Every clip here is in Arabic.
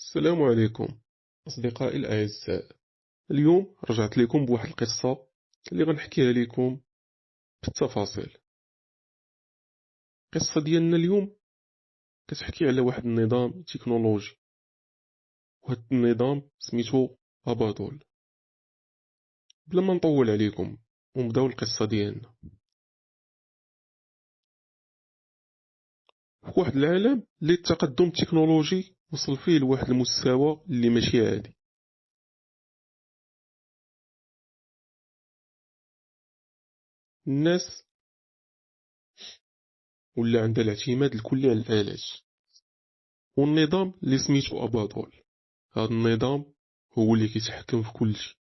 السلام عليكم أصدقائي الأعزاء. اليوم رجعت لكم بواحد القصة اللي غنحكيها لكم بالتفاصيل. القصة ديالنا اليوم كتحكي على واحد النظام تكنولوجي، وهذا النظام سميتو أبادول. بلا ما نطول عليكم ونبداو القصة ديالنا. في واحد العالم اللي التقدم التكنولوجي وصل فيه لواحد المستوى اللي ماشي عادي. الناس ولا عندها الاعتماد الكلي على الآلات، والنظام اللي سميتو أبادول هذا النظام هو اللي كيتحكم في كل شيء: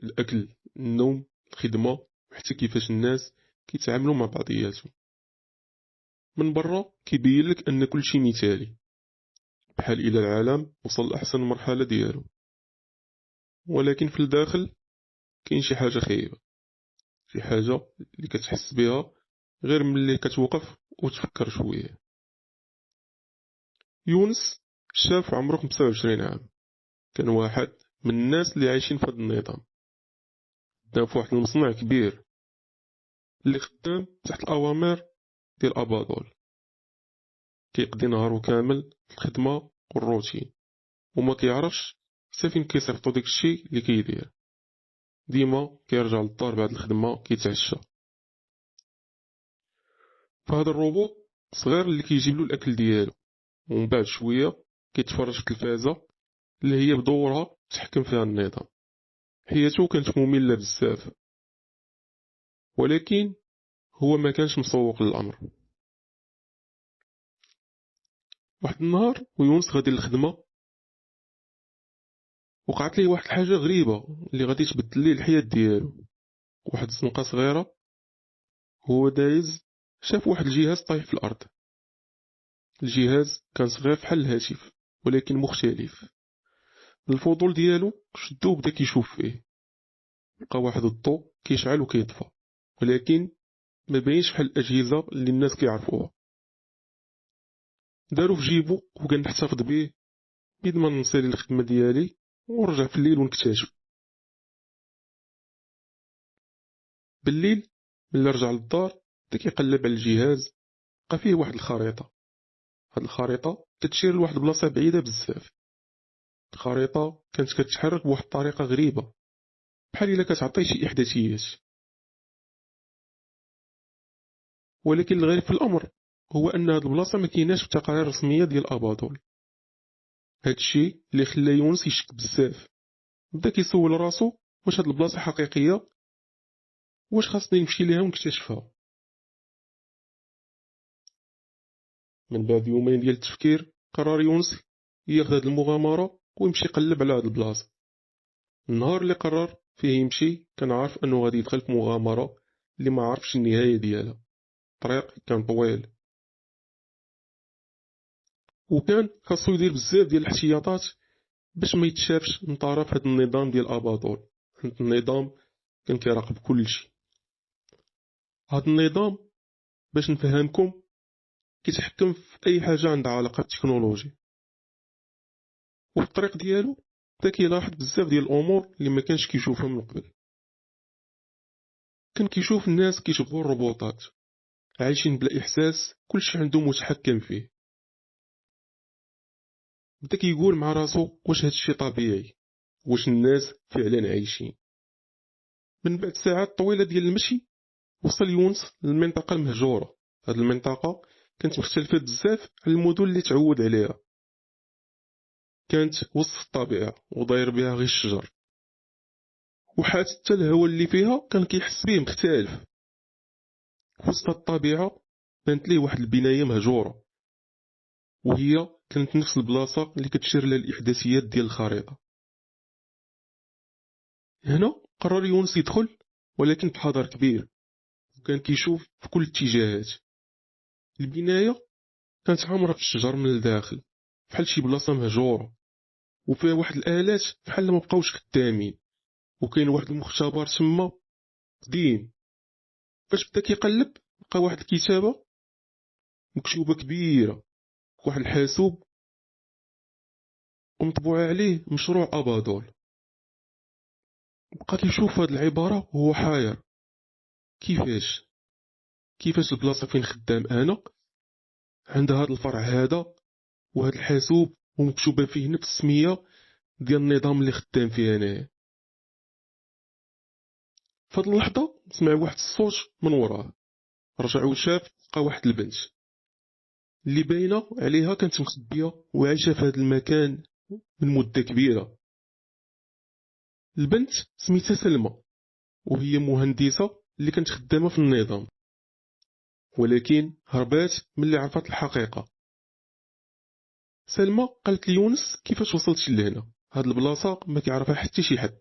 الأكل، النوم، الخدمة، وحتى كيفاش الناس كيتعاملوا مع بعضياتهم. من برا كيبين لك أن كل شيء مثالي، بحال إلى العالم وصل لأحسن مرحلة ديالو، ولكن في الداخل كاين شي حاجة خايبة، شي حاجة اللي كتحس بها غير ملي كتوقف وتفكر شوية. يونس شاف عمره 25 عام، كان واحد من الناس اللي عايشين في هذا النظام. خدام في واحد المصنع كبير اللي خدام تحت الأوامر ديال أبادول. كيقضي نهارو كامل في الخدمة والروتين، وما كيعرفش حتى فين كيصيفطو داك الشي اللي كيدير. ديما كيرجع للدار بعد الخدمة كيتعشى. فهاد الروبوت صغير اللي كيجيبلو الأكل ديالو، ومن بعد شوية كيتفرج في التلفازة اللي هي بدورها تحكم فيها النظام. حياتو كانت مملة بزاف، ولكن هو ما كانش مسوق للأمر. واحد النهار ويونس غادي للخدمة، وقعت ليه واحد الحاجة غريبة اللي غادي تبدل ليه الحياة ديالو. واحد الزنقة صغيرة هو دايز شاف واحد الجهاز طايح في الأرض. الجهاز كان صغير بحال الهاتف ولكن مختلف. الفضول ديالو شدو بدا كيشوف فيه. لقى واحد الضوء كيشعل وكيطفى، ولكن ما باينش بحال الأجهزة اللي الناس كيعرفوها. دارو في جيبو وقال نحتفظ بيه بيد ما نسالي الخدمة ديالي ونرجع في الليل ونكتشف. بالليل ملي رجع للدار بدا كيقلب على الجهاز، لقى فيه واحد الخريطة. هاد الخريطة كتشير لواحد البلاصة بعيدة بزاف. الخريطة كانت كتحرك بواحد الطريقة غريبة، بحال إلا كتعطي شي إحداثيات. ولكن الغريب في الأمر هو أن هاد البلاصة ما كايناش في التقارير الرسمية ديال أباطول. هادشي اللي خلى يونس يشك بزاف. بدا كيسول راسو واش هاد البلاصة حقيقية، واش خاصني نمشي ليها ونكتشفها. من بعد يومين ديال التفكير قرر يونس ياخد هاد المغامرة ويمشي يقلب على هاد البلاصة. النهار اللي قرر فيه يمشي كان عارف أنه غادي يدخل في مغامرة اللي ما عرفش النهاية ديالها. الطريق كان طويل، وكان خاصو يدير بزاف ديال الاحتياطات باش ما يتشافش من طرف هذا النظام ديال اباطول. هذا النظام كان كيراقب كل شيء. هذا النظام باش نفهمكم كيتحكم في اي حاجه عندها علاقه بالتكنولوجيا، وفي الطريق ديالو بدا كيلاحظ بزاف ديال الامور اللي ما كانش كيشوفها من قبل. كان كيشوف الناس كيشبهوا الروبوتات، عايشين بلا احساس، كلشي عنده متحكم فيه. بدا كيقول مع راسو واش هادشي طبيعي، واش الناس فعلا عايشين. من بعد ساعات طويله ديال المشي وصل يونس للمنطقة المهجورة. هاد المنطقة كانت مختلفة بزاف على المدن اللي تعود عليها. كانت وسط الطبيعة وداير بها غير الشجر، وحتى الهواء اللي فيها كان كيحس بيه مختلف. وسط الطبيعة بانت ليه واحد البناية مهجورة، وهي كانت نفس البلاصة اللي كتشير لها الإحداثيات ديال الخريطة. هنا قرر يونس يدخل، ولكن بحذر كبير، وكان كيشوف في كل الاتجاهات. البناية كانت عامرة بالشجر من الداخل، بحال شي بلاصة مهجورة، وفيها واحد الآلات بحال ما بقاوش خدامين، وكاين واحد المختبر تما قديم. فاش بدا كيقلب لقى واحد الكتابة مكتوبة كبيرة، واحد الحاسوب ومطبوع عليه مشروع أباضول. بقى كيشوف هاد العبارة وهو حاير، كيفاش البلاصة فين خدام أنا عند هاد الفرع هذا وهاد الحاسوب ومكتوبة فيه نفس السمية ديال النظام اللي خدام فيه أنايا. فهاد اللحظة سمع واحد الصوت من وراه، رجع وشاف لقى واحد البنت اللي باينة عليها كانت مخبية وعايشة في هاد المكان من مدة كبيرة. البنت سميتها سلمى، وهي مهندسة اللي كانت خدامة في النظام، ولكن هربات ملي عرفت الحقيقة. سلمى قالت ليونس كيفاش وصلت لهنا، هاد البلاصة ما كيعرفها حتى شي حد.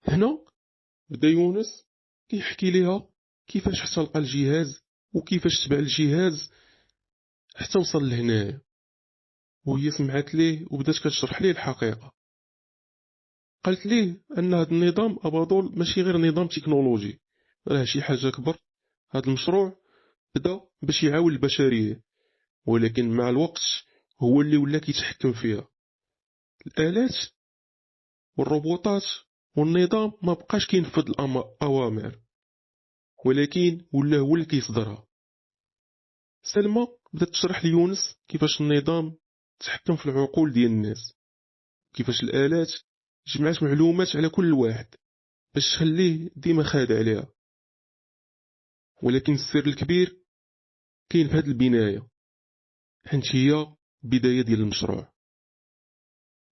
هنا بدا يونس كيحكي ليها كيفاش حتى لقى الجهاز وكيفاش تبع الجهاز حتى وصل لهنايا، وهي سمعت ليه وبدات كتشرح ليه الحقيقة. قالت ليه ان هذا النظام اباضول ماشي غير نظام تكنولوجي، راه شي حاجة كبر. هذا المشروع بدا باش يعاون البشرية، ولكن مع الوقت هو اللي ولا كيتحكم فيها. الآلات والروبوتات والنظام ما بقاش كينفذ الأوامر، ولكن ولا هو اللي كيصدرها. سلمى بدات تشرح ليونس كيفاش النظام تحكم في العقول ديال الناس، كيفاش الآلات جمعت معلومات على كل واحد باش تخليه ديما خادع عليها. ولكن السر الكبير كاين في هذه البناية، حيت هي بداية ديال المشروع.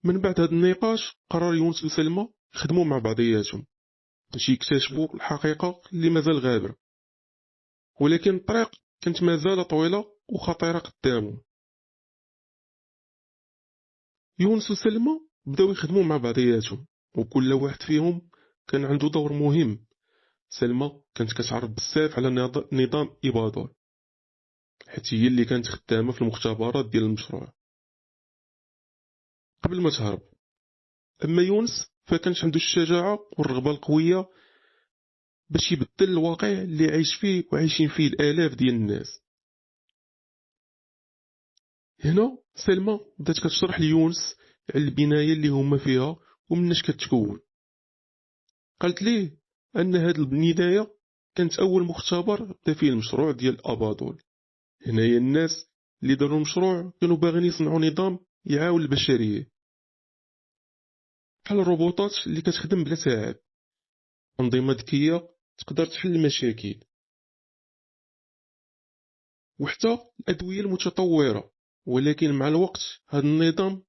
من بعد هذا النقاش قرر يونس وسلمى يخدموا مع بعضياتهم باش يكتشفوا الحقيقة اللي مازال غابرة، ولكن الطريق كانت مازال طويلة وخطيرة قدامهم. يونس وسلمى بداو يخدموا مع بعضياتهم، وكل واحد فيهم كان عنده دور مهم. سلمى كانت كتعرف بزاف على نظام إباضول، حيت هي اللي كانت خدامة في المختبرات ديال المشروع قبل ما تهرب. أما يونس فكانت عنده الشجاعة والرغبة القوية باش يبدل الواقع اللي عايش فيه وعايشين فيه الآلاف ديال الناس. هنا سلمى بدات كتشرح ليونس على البناية اللي هما فيها ومناش كتكون. قالت ليه أن هاد البناية كانت أول مختبر بدا فيه المشروع ديال أباضول. هنايا الناس اللي داروا المشروع كانوا باغيين يصنعوا نظام يعاون البشرية، بحال الروبوتات اللي كتخدم بلا ساعات، أنظمة ذكية تقدر تحل المشاكل، وحتى الأدوية المتطورة. ولكن مع الوقت هذا النظام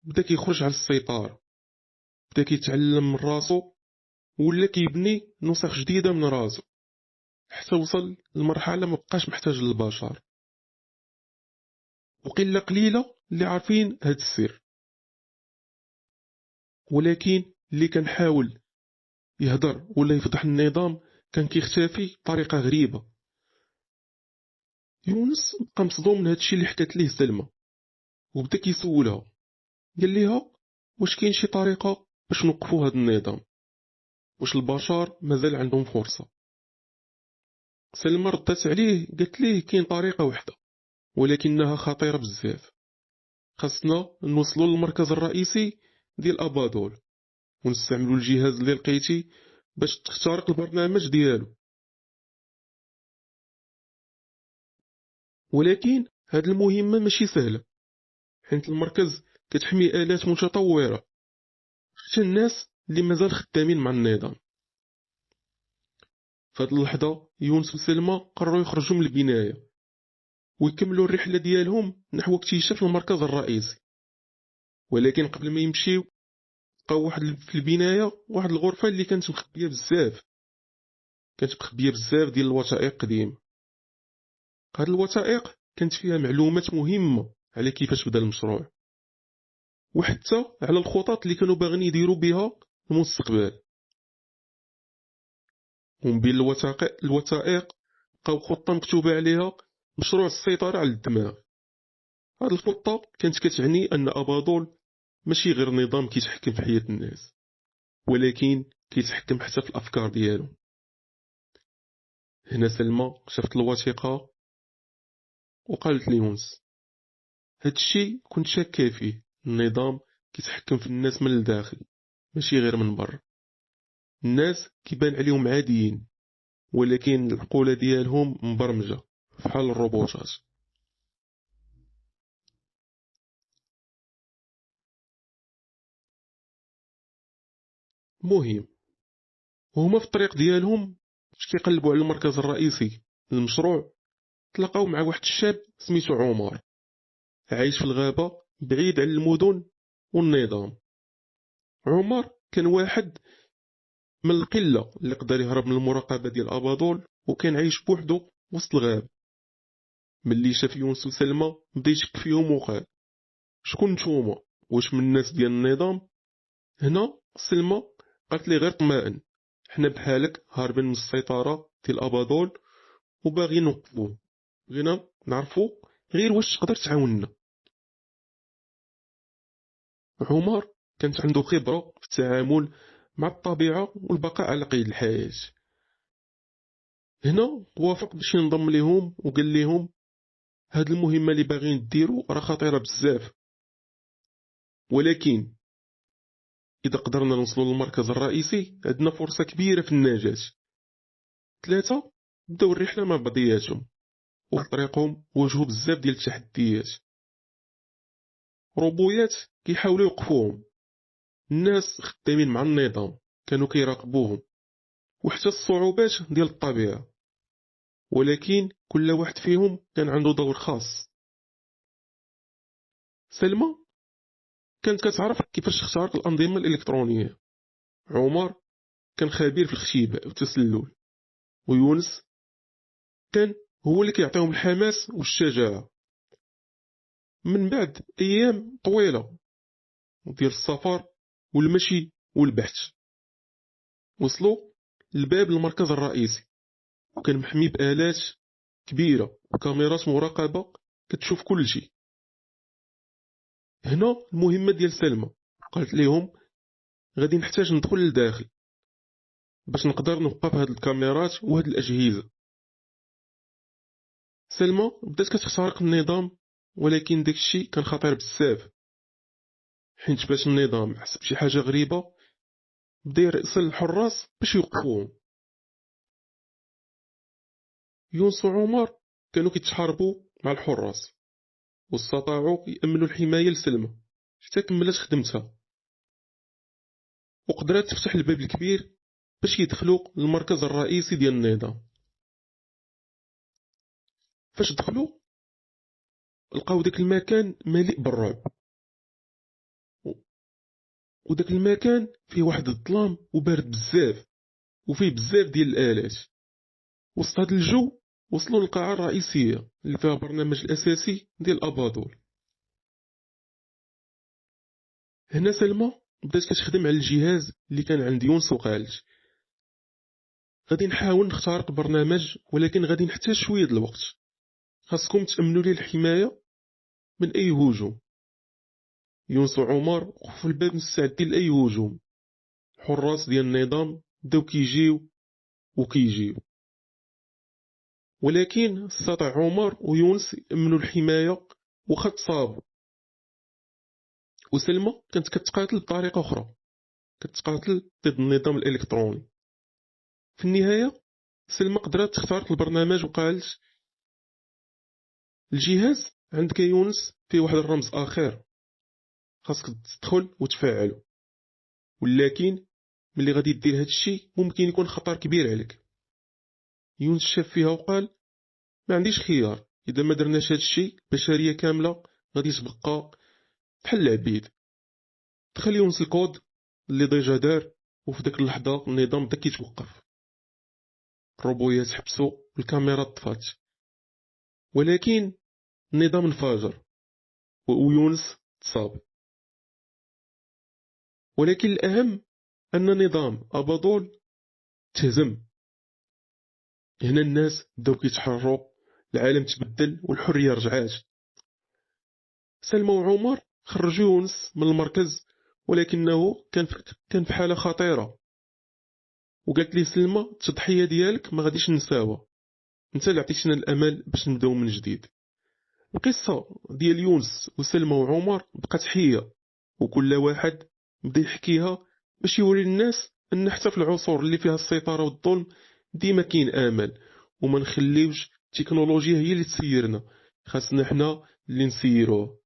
بدا كيخرج على السيطرة، بدا كيتعلم من راسو ولا كيبني نسخ جديدة من راسو، حتى وصل لمرحلة مبقاش محتاج للبشر. وقلة قليلة اللي عارفين هاد السر، ولكن اللي كان حاول يهدر ولا يفضح النظام كان كيختفي بطريقة غريبة. يونس بقى مصدوم من هادشي اللي حكات ليه سلمى، وبدا كيسولها، قال ليها واش كاين شي طريقة باش نوقفوا هاد النظام، واش البشر مازال عندهم فرصة. سلمى ردت عليه قالت ليه كاين طريقة واحدة ولكنها خطيرة بزاف. خاصنا نوصلوا للمركز الرئيسي ديال أباضول ونستعملوا الجهاز اللي لقيتي باش تخترق البرنامج ديالو. ولكن هاد المهمة ماشي سهلة، حيت المركز كتحمي آلات متطورة، حتى الناس اللي مازال خدامين مع النظام. فهاد اللحظة يونس وسلمى قرروا يخرجوا من البناية ويكملوا الرحلة ديالهم نحو اكتشاف المركز الرئيسي. ولكن قبل ما يمشيو لقاو واحد في البناية واحد الغرفة اللي كانت مخبية بزاف، ديال الوثائق قديمة. هاد الوثائق كانت فيها معلومات مهمة على كيفاش بدا المشروع، وحتى على الخطط اللي كانوا باغيين يديروا بها المستقبل. ومن بين الوثائق لقاو خطة مكتوبة عليها مشروع السيطرة على الدماغ. هاد الخطة كانت كتعني أن أباضول ماشي غير نظام كيتحكم في حياة الناس، ولكن كيتحكم حتى في الأفكار ديالهم. هنا سلمى شافت الوثيقة وقالت ليونس هادشي كنت شاكة فيه. النظام كيتحكم في الناس من الداخل ماشي غير من برا. الناس كيبان عليهم عاديين، ولكن العقولة ديالهم مبرمجة بحال الروبوتات. مهم وهما في الطريق ديالهم فاش كيقلبوا على المركز الرئيسي للمشروع، تلاقاو مع واحد الشاب سميتو عمر عايش في الغابة بعيد عن المدن والنظام. عمر كان واحد من القلة اللي قدر يهرب من المراقبة ديال أباضول، وكان عايش بوحدو وسط الغابة. ملي شاف يونس وسلمى بدا يشك فيهم وقال: شكون نتوما؟ واش من الناس ديال النظام؟ هنا سلمى قالت لي: غير طمائن، حنا بحالك هاربين من السيطرة ديال أباضول وباغيين نوقفوه، بغينا نعرفو غير واش تقدر تعاوننا. عمر كانت عنده خبرة في التعامل مع الطبيعة والبقاء على قيد الحياة. هنا وافق باش ينضم ليهم وقال لهم: هاد المهمة اللي باغيين ديرو راه خطيرة بزاف، ولكن إذا قدرنا نوصلوا للمركز الرئيسي عندنا فرصة كبيرة في النجاة. ثلاثة بداو الرحلة مع بعضياتهم، وفي طريقهم واجهوا بزاف ديال التحديات. روبويات كيحاولوا يوقفوهم، الناس خدامين مع النظام كانوا كيراقبوهم، وحتى الصعوبات ديال الطبيعة، ولكن كل واحد فيهم كان عنده دور خاص. سلمى كانت كتعرف كيفاش تخترق الأنظمة الإلكترونية، عمر كان خبير في الاختباء والتسلل، ويونس كان هو اللي كيعطيهم الحماس والشجاعة. من بعد أيام طويلة ديال السفر والمشي والبحث، وصلوا لباب المركز الرئيسي، وكان محمي بآلات كبيرة وكاميرات مراقبة كتشوف كل شيء. هنا المهمة ديال سلمى، قالت لهم: غادي نحتاج ندخل لداخل باش نقدر نوقف هاد الكاميرات وهاد الأجهزة. سلمى بدات كتخترق النظام، ولكن داكشي كان خطير بزاف، حيت باش النظام حس بشي حاجة غريبة بدا يرسل الحراس باش يوقفوهم. يونس وعمر كانوا كيتحاربوا مع الحراس، واستطاعوا يأمنوا الحماية لسلمى حتى كملت خدمتها، وقدرت تفتح الباب الكبير باش يدخلوا للمركز الرئيسي ديال النظام. فاش دخلوا لقاو داك المكان مليء بالرعب، وداك المكان فيه واحد الظلام وبارد بزاف، وفيه بزاف ديال الآلات. وسط هاد الجو وصلوا للقاعة الرئيسية اللي فيها البرنامج الأساسي ديال أباضول. هنا سلمى بدات كتخدم على الجهاز اللي كان عند يونس وقالت: غادي نحاول نخترق البرنامج، ولكن غادي نحتاج شوية د الوقت، خاصكم تأمنوا لي الحماية من أي هجوم. يونس وعمر وقفوا الباب مستعدين لأي هجوم. الحراس ديال النظام بداو كيجيو وكيجيو، ولكن استطاع عمر ويونس يأمنوا الحماية وخا تصابوا. وسلمى كانت كتقاتل بطريقة أخرى، كتقاتل ضد النظام الإلكتروني. في النهاية سلمى قدرت تخترق البرنامج وقالت: الجهاز عندك يونس فيه واحد الرمز آخر، خاصك تدخل وتفعله، ولكن ملي غادي دير هاد الشي ممكن يكون خطر كبير عليك. يونس شاف فيها وقال: ما عنديش خيار، إذا ما درناش هاد الشي البشرية كاملة غادي تبقى بحال العبيد. دخل يونس الكود اللي ديجا دار، وفي ديك اللحظة النظام بدا كيتوقف، الروبويات حبسوا والكاميرا طفات، ولكن النظام انفجر ويونس تصاب. ولكن الأهم أن نظام أباضول تهزم. هنا الناس بداو كيتحرروا، العالم تبدل والحرية رجعات. سلمى وعمر خرجوا يونس من المركز، ولكنه كان في حالة خطيرة. وقالت لي سلمى: التضحية ديالك ما غاديش نساوها، انت اللي عطيتينا الامل باش نبداو من جديد. القصة ديال يونس وسلمى وعمر بقات حية، وكل واحد بدا يحكيها باش يوري الناس أن حتى في العصور اللي فيها السيطرة والظلم ديما كاين آمل، وما نخليوش التكنولوجيا هي اللي تسيرنا، خاصنا حنا اللي نسيروه.